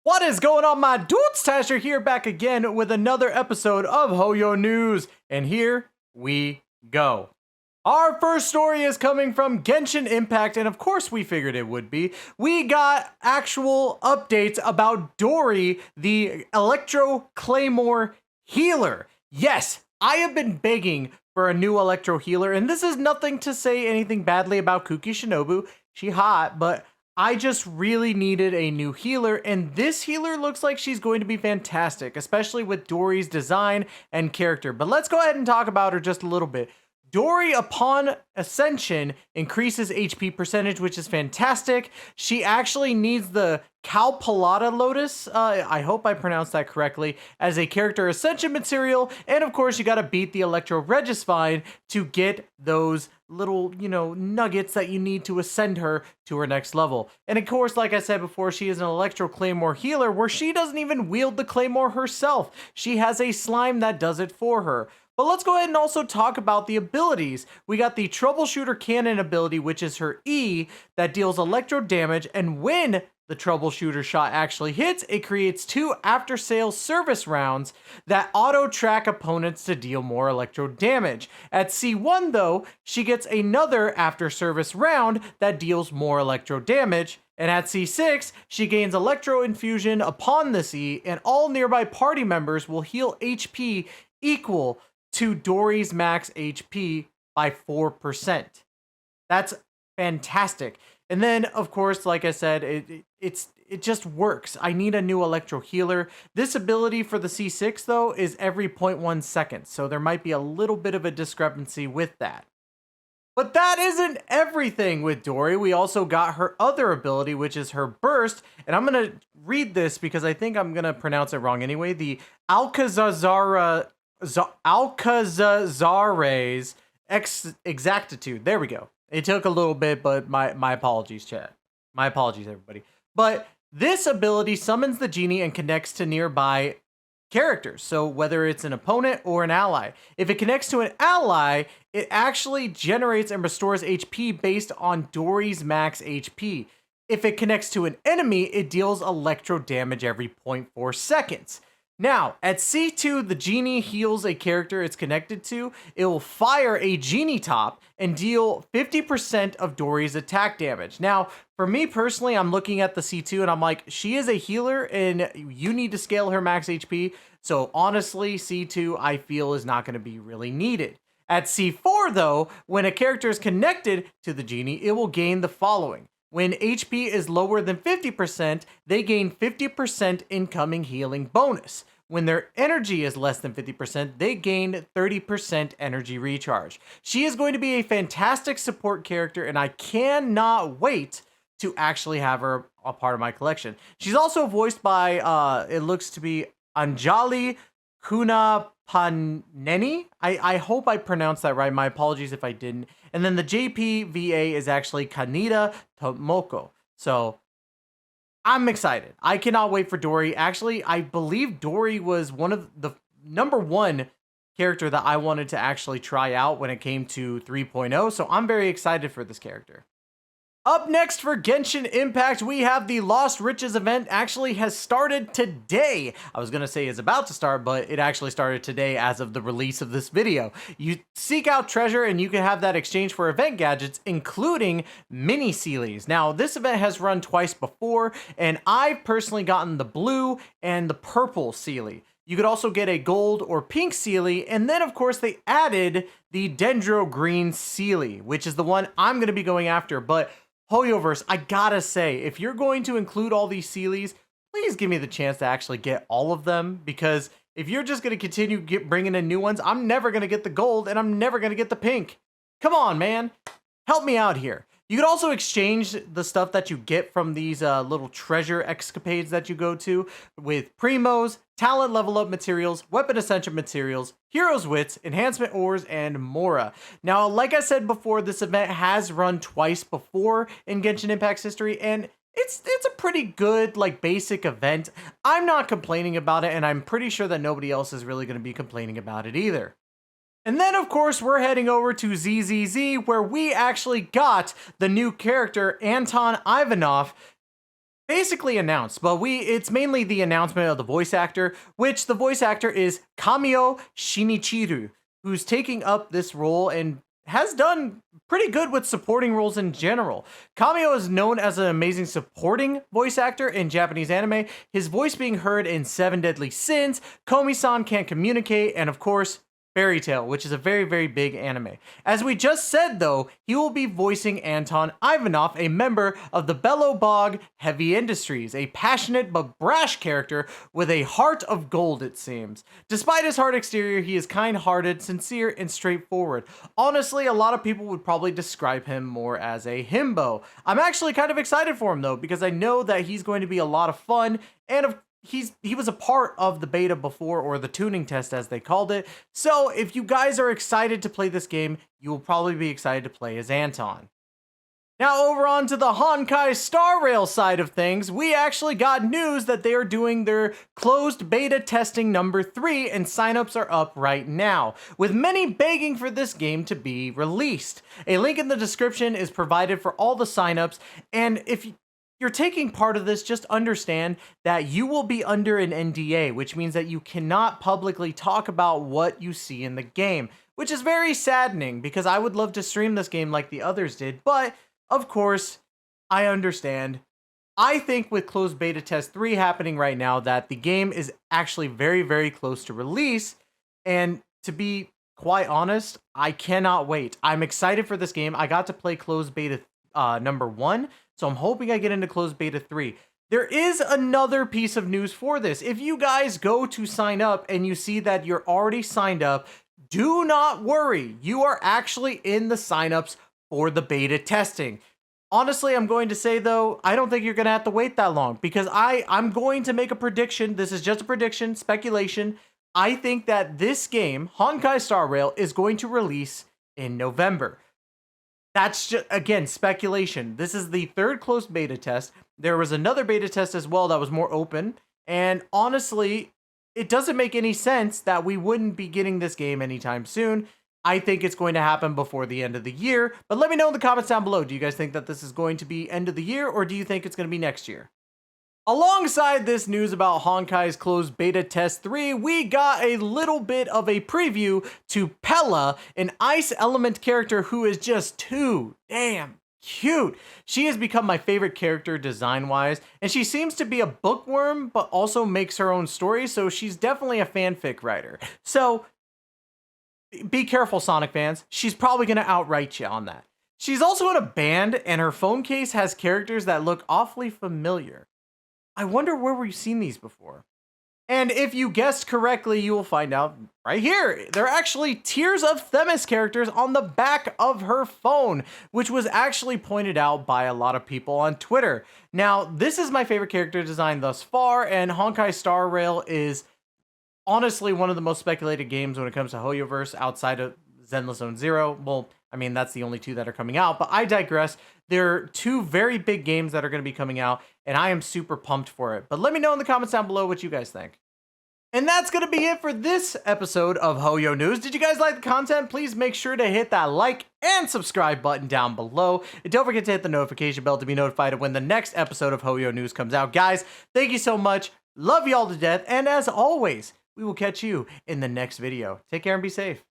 What is going on, my dudes? Tasher here, back again with another episode of Hoyonews, and here we go. Our first story is coming from Genshin Impact, and of course we figured it would be. We got actual updates about Dori, the Electro Claymore healer. Yes, I have been begging for a new Electro healer, and this is nothing to say anything badly about Kuki Shinobu. She hot, but I just really needed a new healer, and this healer looks like she's going to be fantastic, especially with Dori's design and character. But let's go ahead and talk about her just a little bit. Dori, upon ascension, increases HP percentage, which is fantastic. She actually needs the Calpalata Lotus, I hope I pronounced that correctly, as a character ascension material. And of course, you gotta beat the Electro Regisvine to get those little, nuggets that you need to ascend her to her next level. And of course, like I said before, she is an Electro Claymore healer where she doesn't even wield the Claymore herself. She has a slime that does it for her. But let's go ahead and also talk about the abilities. We got the Troubleshooter Cannon ability, which is her E, that deals electro damage, and when the Troubleshooter shot actually hits, it creates 2 after-sale service rounds that auto-track opponents to deal more electro damage. At C1 though, she gets another after-service round that deals more electro damage, and at C6, she gains Electro Infusion upon this E, and all nearby party members will heal HP equal to Dori's max HP by 4%. That's fantastic. And then, of course, like I said, it just works. I need a new Electro healer. This ability for the C6, though, is every 0.1 seconds, so there might be a little bit of a discrepancy with that. But that isn't everything with Dori. We also got her other ability, which is her burst, and I'm going to read this because I think I'm going to pronounce it wrong anyway. The Alcazare's Exactitude. There we go. It took a little bit, but my apologies, chat. My apologies, everybody. But this ability summons the genie and connects to nearby characters. So whether it's an opponent or an ally. If it connects to an ally, it actually generates and restores HP based on Dori's max HP. If it connects to an enemy, it deals electro damage every 0.4 seconds. Now, at C2, the genie heals a character it's connected to. It will fire a genie top and deal 50% of Dori's attack damage. Now, for me personally, I'm looking at the C2 and I'm like, she is a healer and you need to scale her max HP. So honestly, C2 I feel is not going to be really needed. At C4 though, when a character is connected to the genie, it will gain the following. When HP is lower than 50%, they gain 50% incoming healing bonus. When their energy is less than 50%, they gain 30% energy recharge. She is going to be a fantastic support character, and I cannot wait to actually have her a part of my collection. She's also voiced by, it looks to be Anjali Kunapaneni. I hope I pronounced that right. My apologies if I didn't. And then the JPVA is actually Kaneda Tomoko. So I'm excited. I cannot wait for Dori. Actually, I believe Dori was one of the #1 character that I wanted to actually try out when it came to 3.0. So I'm very excited for this character. Up next for Genshin Impact, we have the Lost Riches event actually has started today. I was going to say it's about to start, but it actually started today as of the release of this video. You seek out treasure and you can have that exchange for event gadgets, including mini Sealies. Now, this event has run twice before, and I've personally gotten the blue and the purple Sealy. You could also get a gold or pink Sealy, and then of course they added the Dendro Green Sealy, which is the one I'm going to be going after, but Hoyoverse, I gotta say, if you're going to include all these Sealies, please give me the chance to actually get all of them, because if you're just going to continue bringing in new ones, I'm never going to get the gold, and I'm never going to get the pink. Come on, man. Help me out here. You could also exchange the stuff that you get from these little treasure escapades that you go to with primos, talent level up materials, weapon ascension materials, heroes wits, enhancement ores, and more. Now, like I said before, this event has run twice before in Genshin Impact's history, and it's a pretty good, like, basic event. I'm not complaining about it, and I'm pretty sure that nobody else is really going to be complaining about it either. And then, of course, we're heading over to ZZZ, where we actually got the new character, Anton Ivanov, basically announced, but it's mainly the announcement of the voice actor, which the voice actor is Kamio Shinichiru, who's taking up this role and has done pretty good with supporting roles in general. Kamio is known as an amazing supporting voice actor in Japanese anime, his voice being heard in Seven Deadly Sins, Komi-san Can't Communicate, and of course, Fairy Tail, which is a very, very big anime. As we just said though, he will be voicing Anton Ivanov, a member of the Belobog Heavy Industries, a passionate but brash character with a heart of gold, it seems. Despite his hard exterior, he is kind-hearted, sincere, and straightforward. Honestly, a lot of people would probably describe him more as a himbo. I'm actually kind of excited for him though, because I know that he's going to be a lot of fun, and he was a part of the beta before, or the tuning test as they called it. So if you guys are excited to play this game, you will probably be excited to play as Anton. Now over on to the Honkai Star Rail side of things, we actually got news that they are doing their closed beta testing number 3, and signups are up right now, with many begging for this game to be released. A link in the description is provided for all the signups, and if you're taking part of this, just understand that you will be under an NDA, which means that you cannot publicly talk about what you see in the game, which is very saddening because I would love to stream this game like the others did, but of course, I understand. I think with closed beta test 3 happening right now that the game is actually very, very close to release, and to be quite honest, I cannot wait. I'm excited for this game. I got to play closed beta number 1, so I'm hoping I get into closed beta 3. There is another piece of news for this. If you guys go to sign up and you see that you're already signed up, do not worry. You are actually in the signups for the beta testing. Honestly, I'm going to say though, I don't think you're going to have to wait that long, because I'm going to make a prediction. This is just a prediction, speculation. I think that this game, Honkai Star Rail, is going to release in November. That's just, again, speculation. This is the 3rd closed beta test. There was another beta test as well that was more open. And honestly, it doesn't make any sense that we wouldn't be getting this game anytime soon. I think it's going to happen before the end of the year. But let me know in the comments down below. Do you guys think that this is going to be end of the year, or do you think it's going to be next year? Alongside this news about Honkai's closed beta test 3, we got a little bit of a preview to Pela, an ice element character who is just too damn cute. She has become my favorite character design-wise, and she seems to be a bookworm, but also makes her own stories, so she's definitely a fanfic writer. So, be careful, Sonic fans. She's probably going to outright you on that. She's also in a band, and her phone case has characters that look awfully familiar. I wonder where we've seen these before. And if you guessed correctly, you will find out right here. They're actually Tears of Themis characters on the back of her phone, which was actually pointed out by a lot of people on Twitter. Now, this is my favorite character design thus far, and Honkai Star Rail is honestly one of the most speculated games when it comes to Hoyoverse outside of Zenless Zone Zero. Well, I mean, that's the only 2 that are coming out, but I digress. There are 2 very big games that are going to be coming out, and I am super pumped for it. But let me know in the comments down below what you guys think. And that's going to be it for this episode of Hoyonews. Did you guys like the content? Please make sure to hit that like and subscribe button down below. And don't forget to hit the notification bell to be notified of when the next episode of Hoyonews comes out. Guys, thank you so much. Love you all to death. And as always, we will catch you in the next video. Take care and be safe.